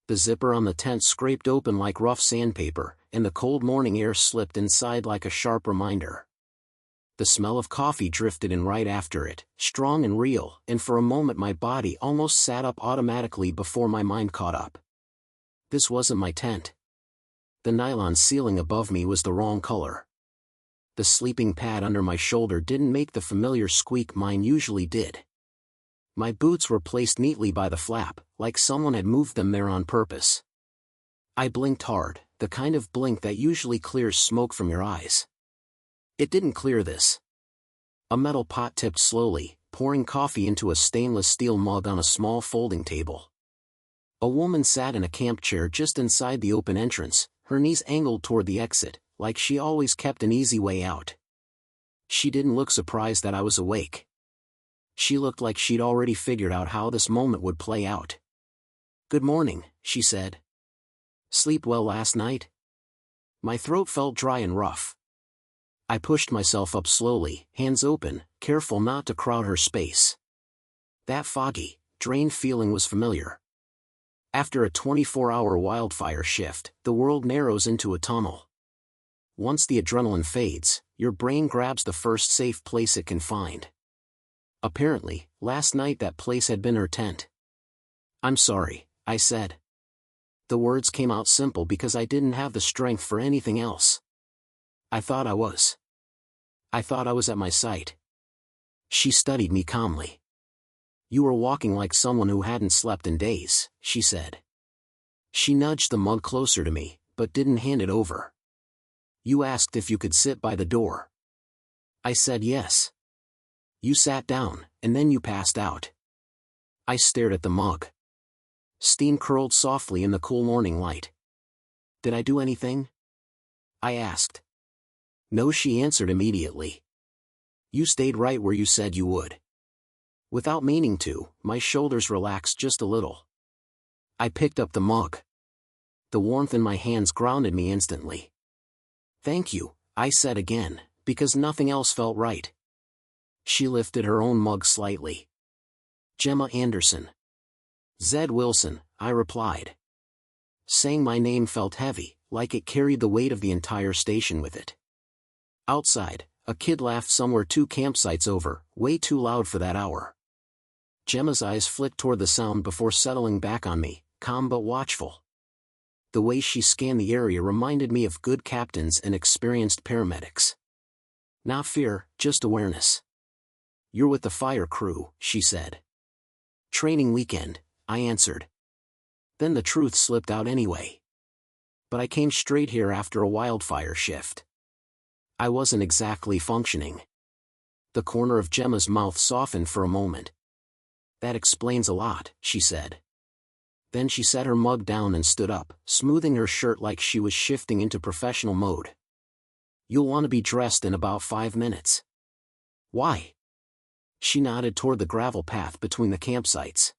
The zipper on the tent scraped open like rough sandpaper, and the cold morning air slipped inside like a sharp reminder. The smell of coffee drifted in right after it, strong and real, and for a moment my body almost sat up automatically before my mind caught up. This wasn't my tent. The nylon ceiling above me was the wrong color. The sleeping pad under my shoulder didn't make the familiar squeak mine usually did. My boots were placed neatly by the flap, like someone had moved them there on purpose. I blinked hard, the kind of blink that usually clears smoke from your eyes. It didn't clear this. A metal pot tipped slowly, pouring coffee into a stainless steel mug on a small folding table. A woman sat in a camp chair just inside the open entrance, her knees angled toward the exit, like she always kept an easy way out. She didn't look surprised that I was awake. She looked like she'd already figured out how this moment would play out. "Good morning," she said. "Sleep well last night?" My throat felt dry and rough. I pushed myself up slowly, hands open, careful not to crowd her space. That foggy, drained feeling was familiar. After a 24-hour wildfire shift, the world narrows into a tunnel. Once the adrenaline fades, your brain grabs the first safe place it can find. Apparently, last night that place had been her tent. "I'm sorry," I said. The words came out simple because I didn't have the strength for anything else. I thought I was. I thought I was at my site. She studied me calmly. "You were walking like someone who hadn't slept in days," she said. She nudged the mug closer to me, but didn't hand it over. "You asked if you could sit by the door." I said yes. "You sat down, and then you passed out." I stared at the mug. Steam curled softly in the cool morning light. "Did I do anything?" I asked. "No," she answered immediately. "You stayed right where you said you would." Without meaning to, my shoulders relaxed just a little. I picked up the mug. The warmth in my hands grounded me instantly. "Thank you," I said again, because nothing else felt right. She lifted her own mug slightly. "Gemma Anderson." "Zed Wilson," I replied. Saying my name felt heavy, like it carried the weight of the entire station with it. Outside, a kid laughed somewhere 2 campsites over, way too loud for that hour. Gemma's eyes flicked toward the sound before settling back on me, calm but watchful. The way she scanned the area reminded me of good captains and experienced paramedics. Not fear, just awareness. "You're with the fire crew," she said. "Training weekend," I answered. Then the truth slipped out anyway. But I came straight here after a wildfire shift. I wasn't exactly functioning. The corner of Gemma's mouth softened for a moment. "That explains a lot," she said. Then she set her mug down and stood up, smoothing her shirt like she was shifting into professional mode. "You'll want to be dressed in about 5 minutes." "Why?" She nodded toward the gravel path between the campsites.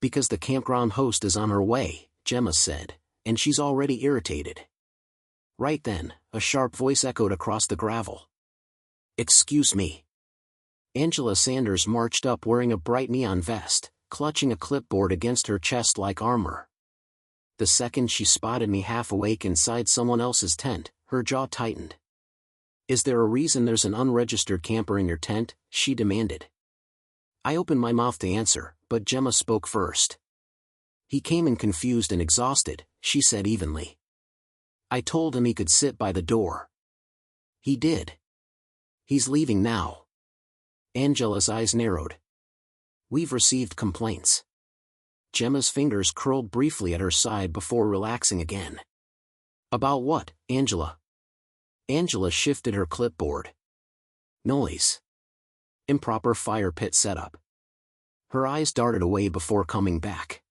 "Because the campground host is on her way," Gemma said, "and she's already irritated." Right then, a sharp voice echoed across the gravel. "Excuse me." Angela Sanders marched up wearing a bright neon vest, clutching a clipboard against her chest like armor. The second she spotted me half awake inside someone else's tent, her jaw tightened. "Is there a reason there's an unregistered camper in your tent?" she demanded. I opened my mouth to answer, but Gemma spoke first. "He came in confused and exhausted," she said evenly. "I told him he could sit by the door." "He did." "He's leaving now." Angela's eyes narrowed. "We've received complaints." Gemma's fingers curled briefly at her side before relaxing again. "About what, Angela?" Angela shifted her clipboard. "Noise. Improper fire pit setup." Her eyes darted away before coming back.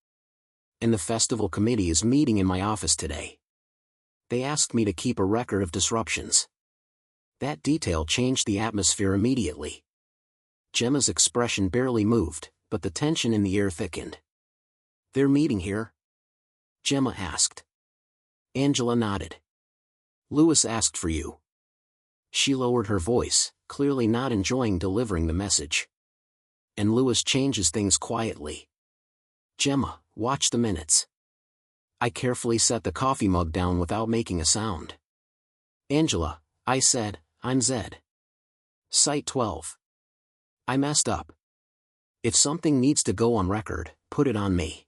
"And the festival committee is meeting in my office today. They asked me to keep a record of disruptions." That detail changed the atmosphere immediately. Gemma's expression barely moved, but the tension in the air thickened. "They're meeting here?" Gemma asked. Angela nodded. "Lewis asked for you." She lowered her voice, clearly not enjoying delivering the message. "And Lewis changes things quietly. Gemma, watch the minutes." I carefully set the coffee mug down without making a sound. Angela, I said, I'm Zed. Site 12. I messed up. If something needs to go on record, put it on me.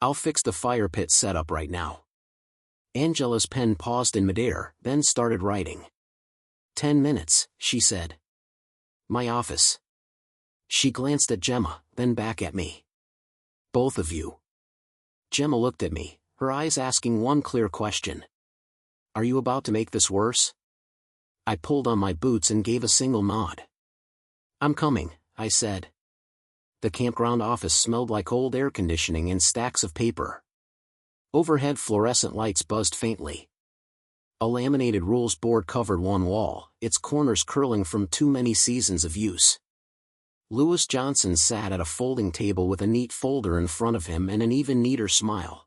I'll fix the fire pit setup right now. Angela's pen paused in midair, then started writing. 10 minutes, she said. My office. She glanced at Gemma, then back at me. Both of you. Gemma looked at me, her eyes asking one clear question. Are you about to make this worse? I pulled on my boots and gave a single nod. I'm coming, I said. The campground office smelled like old air conditioning and stacks of paper. Overhead fluorescent lights buzzed faintly. A laminated rules board covered one wall, its corners curling from too many seasons of use. Lewis Johnson sat at a folding table with a neat folder in front of him and an even neater smile.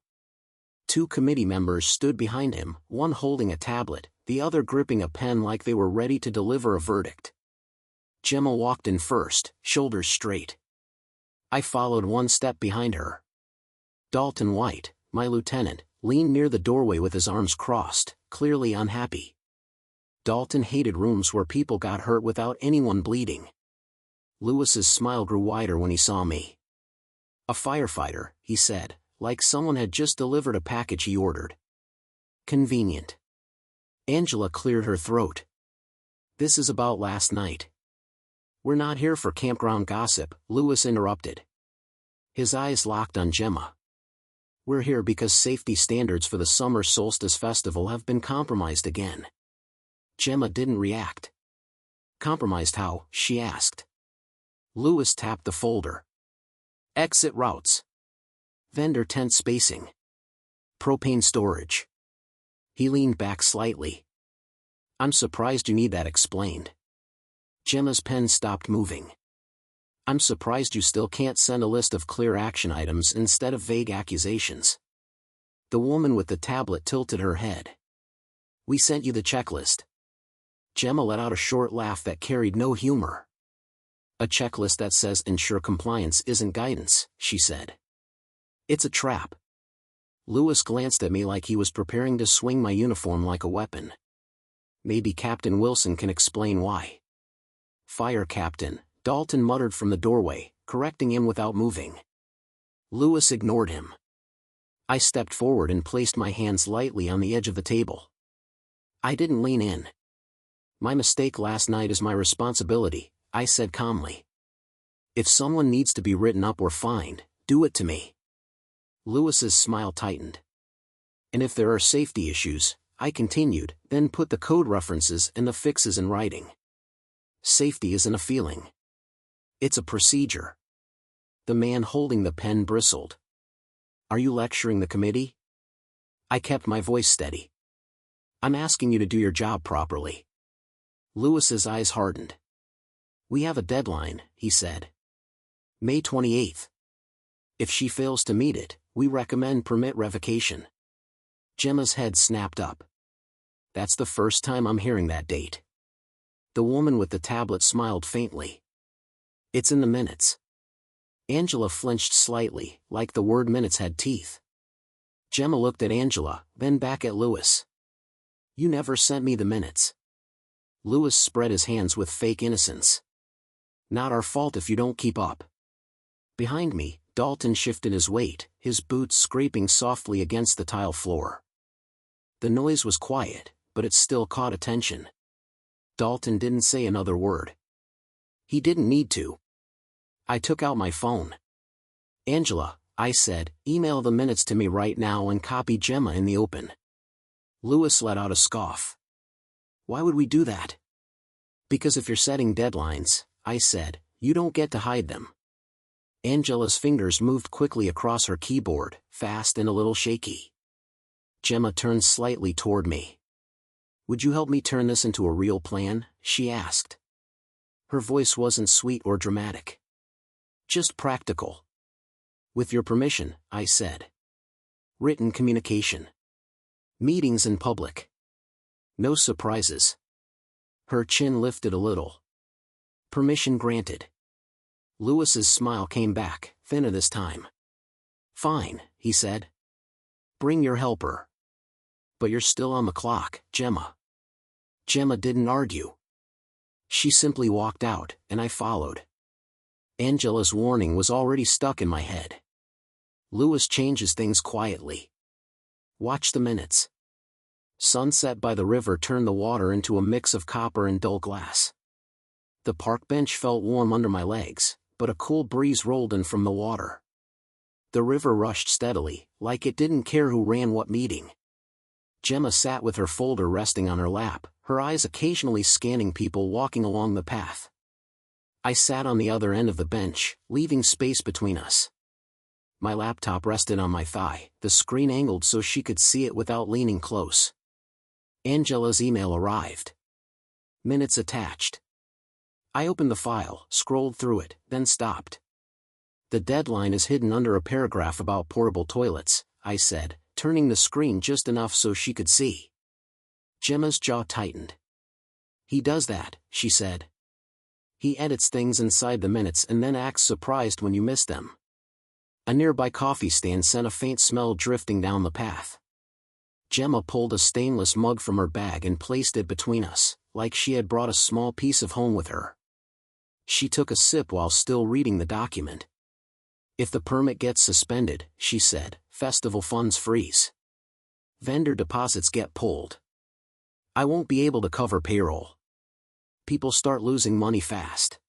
2 committee members stood behind him, one holding a tablet, the other gripping a pen like they were ready to deliver a verdict. Gemma walked in first, shoulders straight. I followed one step behind her. Dalton White, my lieutenant, leaned near the doorway with his arms crossed, clearly unhappy. Dalton hated rooms where people got hurt without anyone bleeding. Lewis's smile grew wider when he saw me. A firefighter, he said, like someone had just delivered a package he ordered. Convenient. Angela cleared her throat. This is about last night. We're not here for campground gossip, Lewis interrupted. His eyes locked on Gemma. We're here because safety standards for the summer solstice festival have been compromised again. Gemma didn't react. Compromised how? She asked. Lewis tapped the folder. Exit routes. Vendor tent spacing. Propane storage. He leaned back slightly. I'm surprised you need that explained. Gemma's pen stopped moving. I'm surprised you still can't send a list of clear action items instead of vague accusations. The woman with the tablet tilted her head. We sent you the checklist. Gemma let out a short laugh that carried no humor. A checklist that says ensure compliance isn't guidance, she said. It's a trap. Lewis glanced at me like he was preparing to swing my uniform like a weapon. Maybe Captain Wilson can explain why. Fire Captain, Dalton muttered from the doorway, correcting him without moving. Lewis ignored him. I stepped forward and placed my hands lightly on the edge of the table. I didn't lean in. My mistake last night is my responsibility, I said calmly. If someone needs to be written up or fined, do it to me. Lewis's smile tightened. And if there are safety issues, I continued, then put the code references and the fixes in writing. Safety isn't a feeling. It's a procedure. The man holding the pen bristled. Are you lecturing the committee? I kept my voice steady. I'm asking you to do your job properly. Lewis's eyes hardened. We have a deadline, he said. May 28th. If she fails to meet it, we recommend permit revocation. Gemma's head snapped up. That's the first time I'm hearing that date. The woman with the tablet smiled faintly. It's in the minutes. Angela flinched slightly, like the word minutes had teeth. Gemma looked at Angela, then back at Lewis. You never sent me the minutes. Lewis spread his hands with fake innocence. Not our fault if you don't keep up. Behind me, Dalton shifted his weight, his boots scraping softly against the tile floor. The noise was quiet, but it still caught attention. Dalton didn't say another word. He didn't need to. I took out my phone. Angela, I said, email the minutes to me right now and copy Gemma in the open. Lewis let out a scoff. Why would we do that? Because if you're setting deadlines, I said, you don't get to hide them. Angela's fingers moved quickly across her keyboard, fast and a little shaky. Gemma turned slightly toward me. Would you help me turn this into a real plan? She asked. Her voice wasn't sweet or dramatic. Just practical. With your permission, I said. Written communication. Meetings in public. No surprises. Her chin lifted a little. Permission granted. Lewis's smile came back, thinner this time. Fine, he said. Bring your helper. But you're still on the clock, Gemma. Gemma didn't argue. She simply walked out, and I followed. Angela's warning was already stuck in my head. Lewis changes things quietly. Watch the minutes. Sunset by the river turned the water into a mix of copper and dull glass. The park bench felt warm under my legs, but a cool breeze rolled in from the water. The river rushed steadily, like it didn't care who ran what meeting. Gemma sat with her folder resting on her lap, her eyes occasionally scanning people walking along the path. I sat on the other end of the bench, leaving space between us. My laptop rested on my thigh, the screen angled so she could see it without leaning close. Angela's email arrived. Minutes attached. I opened the file, scrolled through it, then stopped. The deadline is hidden under a paragraph about portable toilets, I said, turning the screen just enough so she could see. Gemma's jaw tightened. He does that, she said. He edits things inside the minutes and then acts surprised when you miss them. A nearby coffee stand sent a faint smell drifting down the path. Gemma pulled a stainless mug from her bag and placed it between us, like she had brought a small piece of home with her. She took a sip while still reading the document. If the permit gets suspended, she said, festival funds freeze. Vendor deposits get pulled. I won't be able to cover payroll. People start losing money fast.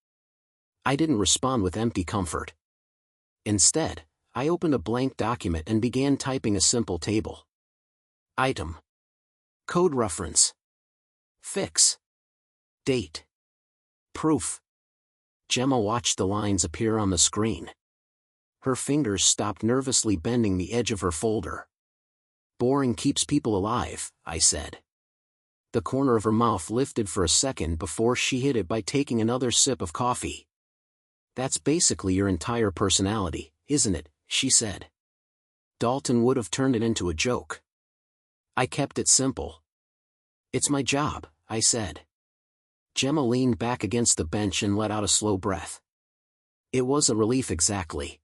I didn't respond with empty comfort. Instead, I opened a blank document and began typing a simple table. Item. Code reference. Fix. Date. Proof. Gemma watched the lines appear on the screen. Her fingers stopped nervously bending the edge of her folder. Boring keeps people alive, I said. The corner of her mouth lifted for a second before she hid it by taking another sip of coffee. That's basically your entire personality, isn't it? She said. Dalton would have turned it into a joke. I kept it simple. It's my job, I said. Gemma leaned back against the bench and let out a slow breath. It wasn't relief exactly.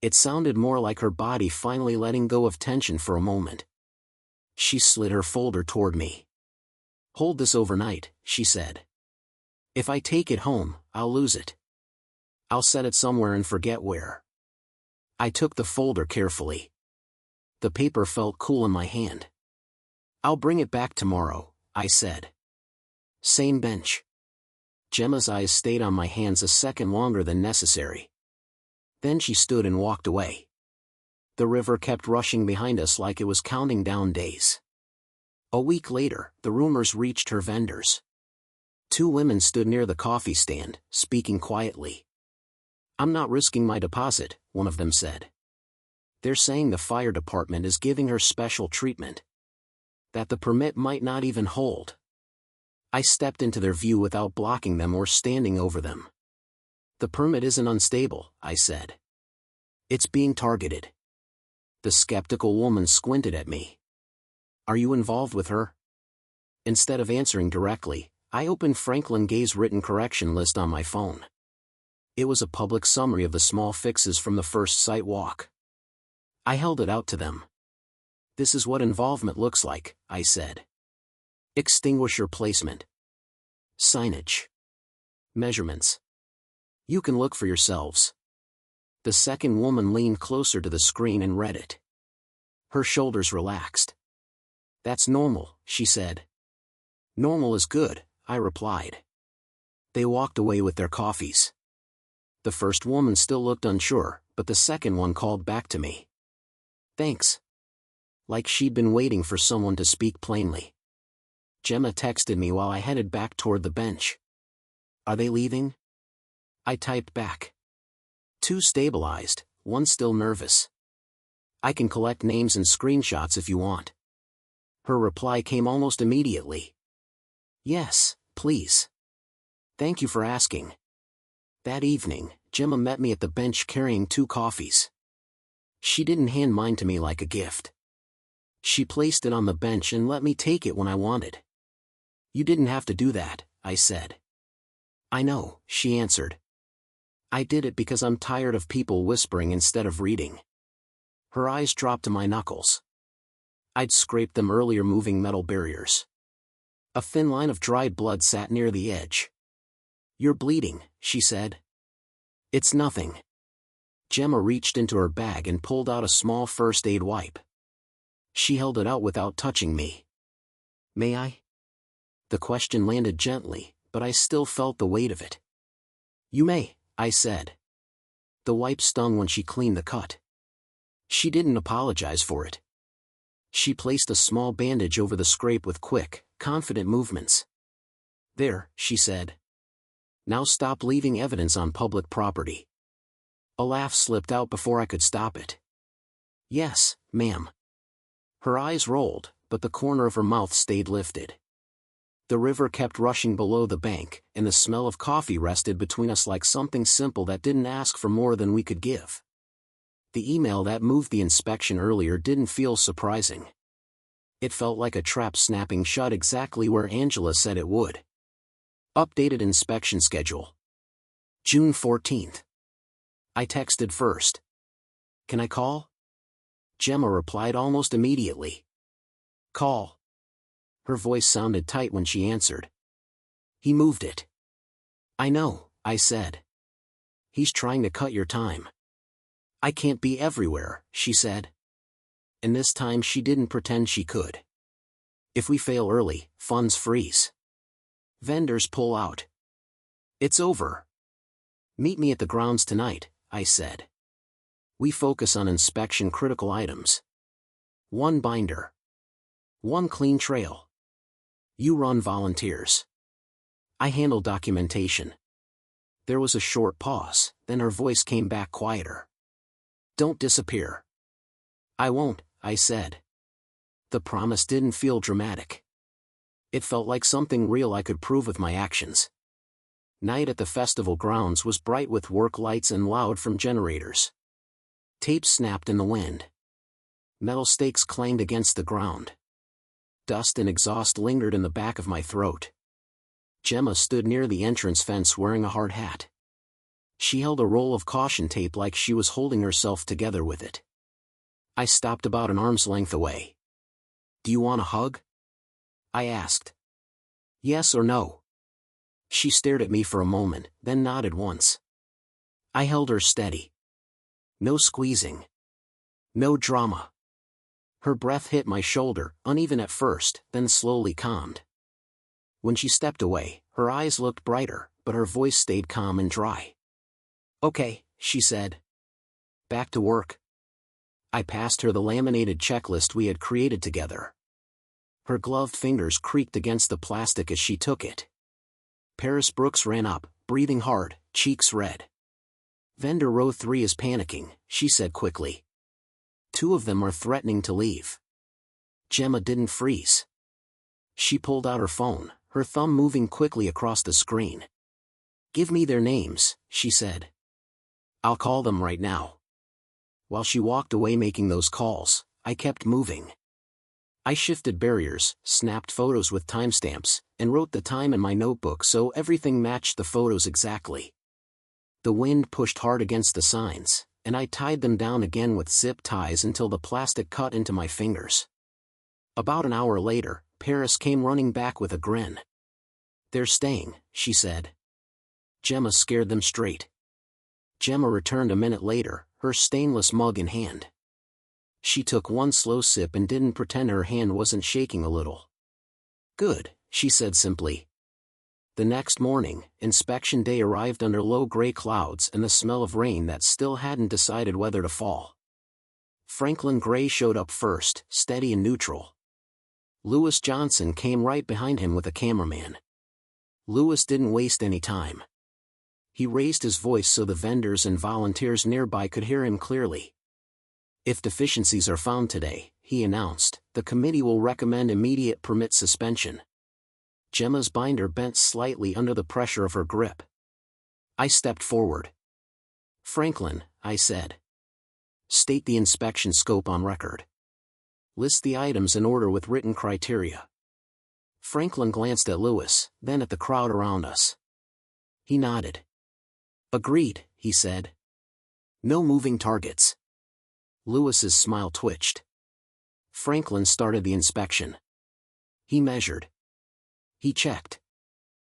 It sounded more like her body finally letting go of tension for a moment. She slid her folder toward me. Hold this overnight, she said. If I take it home, I'll lose it. I'll set it somewhere and forget where. I took the folder carefully. The paper felt cool in my hand. I'll bring it back tomorrow, I said. Same bench. Gemma's eyes stayed on my hands a second longer than necessary. Then she stood and walked away. The river kept rushing behind us like it was counting down days. A week later, the rumors reached her vendors. 2 women stood near the coffee stand, speaking quietly. I'm not risking my deposit, one of them said. They're saying the fire department is giving her special treatment. That the permit might not even hold. I stepped into their view without blocking them or standing over them. The permit isn't unstable, I said. It's being targeted. The skeptical woman squinted at me. Are you involved with her? Instead of answering directly, I opened Franklin Gay's written correction list on my phone. It was a public summary of the small fixes from the first site walk. I held it out to them. This is what involvement looks like, I said. Extinguisher placement. Signage. Measurements. You can look for yourselves. The second woman leaned closer to the screen and read it. Her shoulders relaxed. That's normal, she said. Normal is good, I replied. They walked away with their coffees. The first woman still looked unsure, but the second one called back to me. Thanks. Like she'd been waiting for someone to speak plainly. Gemma texted me while I headed back toward the bench. Are they leaving? I typed back. 2 stabilized, 1 still nervous. I can collect names and screenshots if you want. Her reply came almost immediately. Yes, please. Thank you for asking. That evening, Gemma met me at the bench carrying 2 coffees. She didn't hand mine to me like a gift. She placed it on the bench and let me take it when I wanted. You didn't have to do that, I said. I know, she answered. I did it because I'm tired of people whispering instead of reading. Her eyes dropped to my knuckles. I'd scraped them earlier moving metal barriers. A thin line of dried blood sat near the edge. "You're bleeding," she said. "It's nothing." Gemma reached into her bag and pulled out a small first aid wipe. She held it out without touching me. "May I?" The question landed gently, but I still felt the weight of it. "You may," I said. The wipe stung when she cleaned the cut. She didn't apologize for it. She placed a small bandage over the scrape with quick, confident movements. "There," she said. "Now stop leaving evidence on public property." A laugh slipped out before I could stop it. "Yes, ma'am." Her eyes rolled, but the corner of her mouth stayed lifted. The river kept rushing below the bank, and the smell of coffee rested between us like something simple that didn't ask for more than we could give. The email that moved the inspection earlier didn't feel surprising. It felt like a trap snapping shut exactly where Angela said it would. Updated inspection schedule. June 14th. I texted first. "Can I call?" Gemma replied almost immediately. "Call." Her voice sounded tight when she answered. "He moved it." "I know," I said. "He's trying to cut your time." "I can't be everywhere," she said. And this time she didn't pretend she could. "If we fail early, funds freeze. Vendors pull out. It's over." "Meet me at the grounds tonight," I said. "We focus on inspection-critical items. 1 binder. 1 clean trail. You run volunteers. I handle documentation." There was a short pause, then her voice came back quieter. "Don't disappear." "I won't," I said. The promise didn't feel dramatic. It felt like something real I could prove with my actions. Night at the festival grounds was bright with work lights and loud from generators. Tape snapped in the wind. Metal stakes clanged against the ground. Dust and exhaust lingered in the back of my throat. Gemma stood near the entrance fence wearing a hard hat. She held a roll of caution tape like she was holding herself together with it. I stopped about an arm's length away. "Do you want a hug?" I asked. "Yes or no?" She stared at me for a moment, then nodded once. I held her steady. No squeezing. No drama. Her breath hit my shoulder, uneven at first, then slowly calmed. When she stepped away, her eyes looked brighter, but her voice stayed calm and dry. "Okay," she said. "Back to work." I passed her the laminated checklist we had created together. Her gloved fingers creaked against the plastic as she took it. Paris Brooks ran up, breathing hard, cheeks red. "Vendor row 3 is panicking," she said quickly. "2 of them are threatening to leave." Gemma didn't freeze. She pulled out her phone, her thumb moving quickly across the screen. "Give me their names," she said. "I'll call them right now." While she walked away making those calls, I kept moving. I shifted barriers, snapped photos with timestamps, and wrote the time in my notebook so everything matched the photos exactly. The wind pushed hard against the signs, and I tied them down again with zip ties until the plastic cut into my fingers. About an hour later, Paris came running back with a grin. "They're staying," she said. Gemma scared them straight. Gemma returned a minute later, her stainless mug in hand. She took one slow sip and didn't pretend her hand wasn't shaking a little. "Good," she said simply. The next morning, inspection day arrived under low gray clouds and the smell of rain that still hadn't decided whether to fall. Franklin Gray showed up first, steady and neutral. Lewis Johnson came right behind him with a cameraman. Lewis didn't waste any time. He raised his voice so the vendors and volunteers nearby could hear him clearly. "If deficiencies are found today," he announced, "the committee will recommend immediate permit suspension." Gemma's binder bent slightly under the pressure of her grip. I stepped forward. "Franklin," I said. "State the inspection scope on record. List the items in order with written criteria." Franklin glanced at Lewis, then at the crowd around us. He nodded. "Agreed," he said. "No moving targets." Lewis's smile twitched. Franklin started the inspection. He measured. He checked.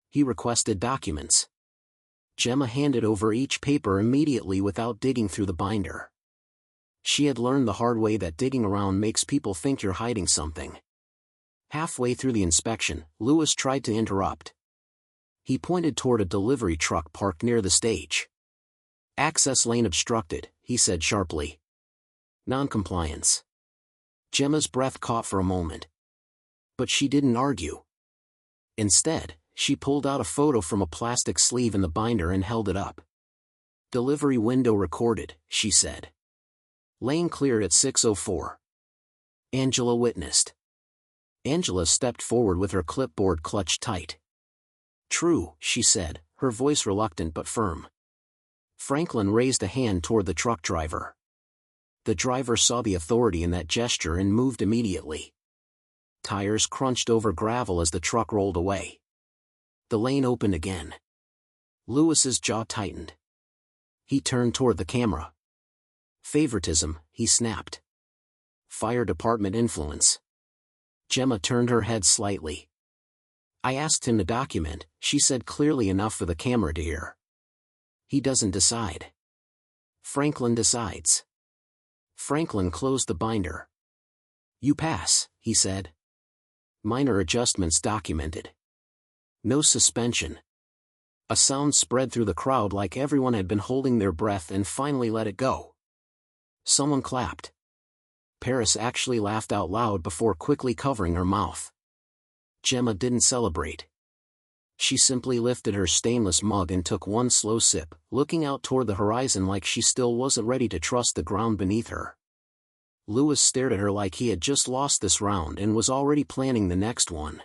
He requested documents. Gemma handed over each paper immediately without digging through the binder. She had learned the hard way that digging around makes people think you're hiding something. Halfway through the inspection, Lewis tried to interrupt. He pointed toward a delivery truck parked near the stage. "Access lane obstructed," he said sharply. "Noncompliance." Gemma's breath caught for a moment. But she didn't argue. Instead, she pulled out a photo from a plastic sleeve in the binder and held it up. "Delivery window recorded," she said. "Lane cleared at 6:04. Angela witnessed. Angela stepped forward with her clipboard clutched tight. "True," she said, her voice reluctant but firm. Franklin raised a hand toward the truck driver. The driver saw the authority in that gesture and moved immediately. Tires crunched over gravel as the truck rolled away. The lane opened again. Lewis's jaw tightened. He turned toward the camera. "Favoritism," he snapped. "Fire department influence." Gemma turned her head slightly. "I asked him to document," she said clearly enough for the camera to hear. "He doesn't decide. Franklin decides." Franklin closed the binder. "You pass," he said. "Minor adjustments documented. No suspension." A sound spread through the crowd like everyone had been holding their breath and finally let it go. Someone clapped. Paris actually laughed out loud before quickly covering her mouth. Gemma didn't celebrate. She simply lifted her stainless mug and took one slow sip, looking out toward the horizon like she still wasn't ready to trust the ground beneath her. Lewis stared at her like he had just lost this round and was already planning the next one.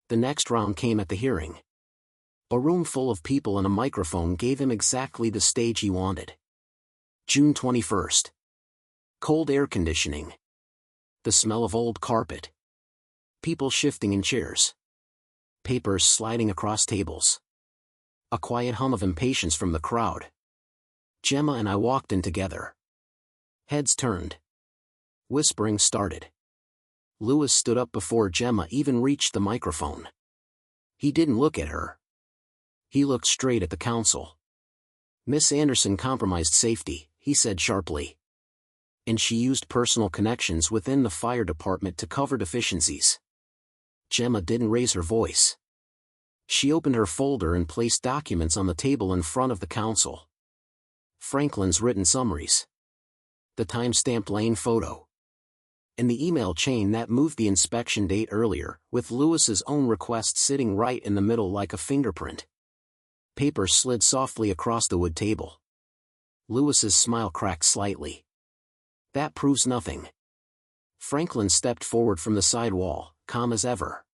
The next round came at the hearing. A room full of people and a microphone gave him exactly the stage he wanted. June 21st. Cold air conditioning. The smell of old carpet. People shifting in chairs. Papers sliding across tables. A quiet hum of impatience from the crowd. Gemma and I walked in together. Heads turned. Whispering started. Lewis stood up before Gemma even reached the microphone. He didn't look at her. He looked straight at the council. "Miss Anderson compromised safety," he said sharply. "And she used personal connections within the fire department to cover deficiencies." Gemma didn't raise her voice. She opened her folder and placed documents on the table in front of the council. Franklin's written summaries. The time-stamped lane photo. And the email chain that moved the inspection date earlier, with Lewis's own request sitting right in the middle like a fingerprint. Paper slid softly across the wood table. Lewis's smile cracked slightly. "That proves nothing." Franklin stepped forward from the side wall, calm as ever.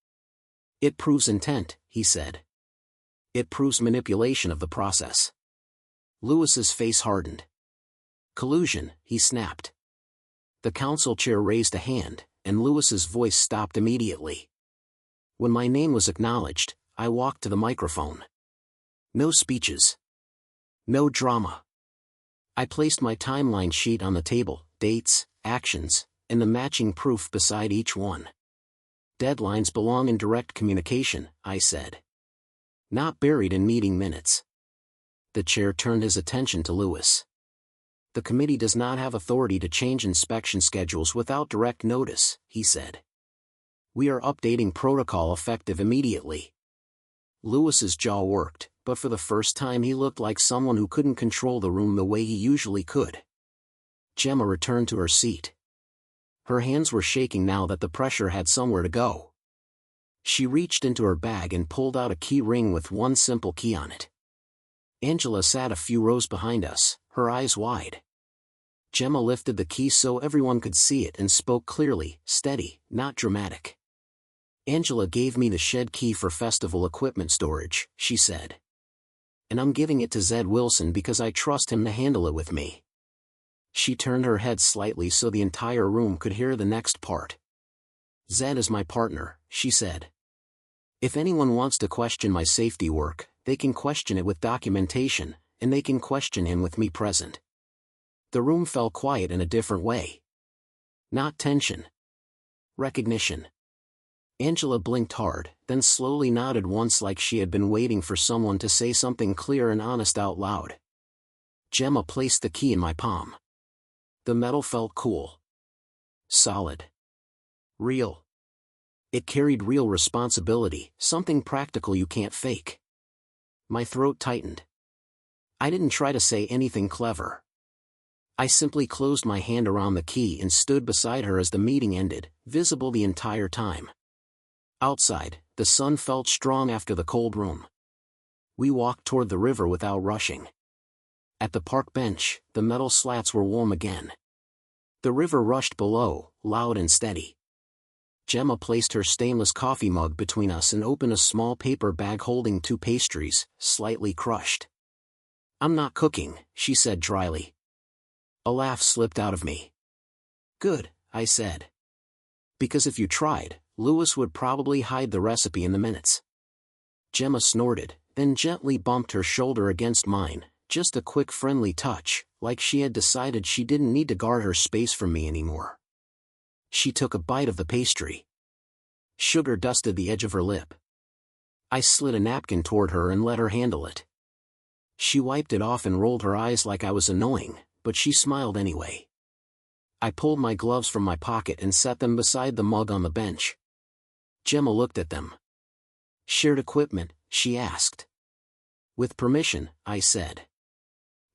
"It proves intent," he said. "It proves manipulation of the process." Lewis's face hardened. "Collusion," he snapped. The council chair raised a hand, and Lewis's voice stopped immediately. When my name was acknowledged, I walked to the microphone. No speeches. No drama. I placed my timeline sheet on the table, dates, actions, and the matching proof beside each one. "Deadlines belong in direct communication," I said. "Not buried in meeting minutes." The chair turned his attention to Lewis. "The committee does not have authority to change inspection schedules without direct notice," he said. "We are updating protocol effective immediately." Lewis's jaw worked, but for the first time he looked like someone who couldn't control the room the way he usually could. Gemma returned to her seat. Her hands were shaking now that the pressure had somewhere to go. She reached into her bag and pulled out a key ring with one simple key on it. Angela sat a few rows behind us, her eyes wide. Gemma lifted the key so everyone could see it and spoke clearly, steady, not dramatic. "Angela gave me the shed key for festival equipment storage," she said. "And I'm giving it to Zed Wilson because I trust him to handle it with me." She turned her head slightly so the entire room could hear the next part. "Zed is my partner," she said. "If anyone wants to question my safety work, they can question it with documentation, and they can question him with me present." The room fell quiet in a different way. Not tension. Recognition. Angela blinked hard, then slowly nodded once like she had been waiting for someone to say something clear and honest out loud. Gemma placed the key in my palm. The metal felt cool. Solid. Real. It carried real responsibility, something practical you can't fake. My throat tightened. I didn't try to say anything clever. I simply closed my hand around the key and stood beside her as the meeting ended, visible the entire time. Outside, the sun felt strong after the cold room. We walked toward the river without rushing. At the park bench, the metal slats were warm again. The river rushed below, loud and steady. Gemma placed her stainless coffee mug between us and opened a small paper bag holding 2 pastries, slightly crushed. "I'm not cooking," she said dryly. A laugh slipped out of me. "Good," I said. "Because if you tried, Lewis would probably hide the recipe in the minutes." Gemma snorted, then gently bumped her shoulder against mine, just a quick friendly touch, like she had decided she didn't need to guard her space from me anymore. She took a bite of the pastry. Sugar dusted the edge of her lip. I slid a napkin toward her and let her handle it. She wiped it off and rolled her eyes like I was annoying, but she smiled anyway. I pulled my gloves from my pocket and set them beside the mug on the bench. Gemma looked at them. "Shared equipment?" she asked. "With permission," I said.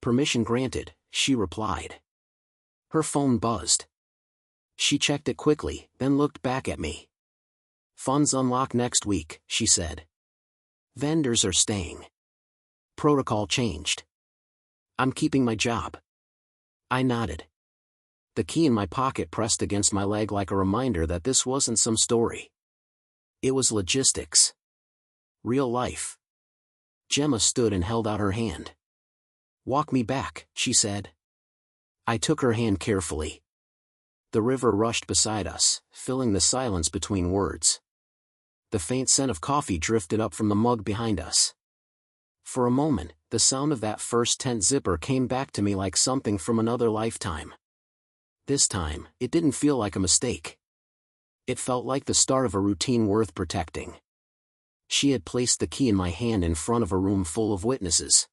"Permission granted," she replied. Her phone buzzed. She checked it quickly, then looked back at me. "Funds unlock next week," she said. "Vendors are staying. Protocol changed. I'm keeping my job." I nodded. The key in my pocket pressed against my leg like a reminder that this wasn't some story. It was logistics. Real life. Gemma stood and held out her hand. "Walk me back," she said. I took her hand carefully. The river rushed beside us, filling the silence between words. The faint scent of coffee drifted up from the mug behind us. For a moment, the sound of that first tent zipper came back to me like something from another lifetime. This time, it didn't feel like a mistake. It felt like the start of a routine worth protecting. She had placed the key in my hand in front of a room full of witnesses.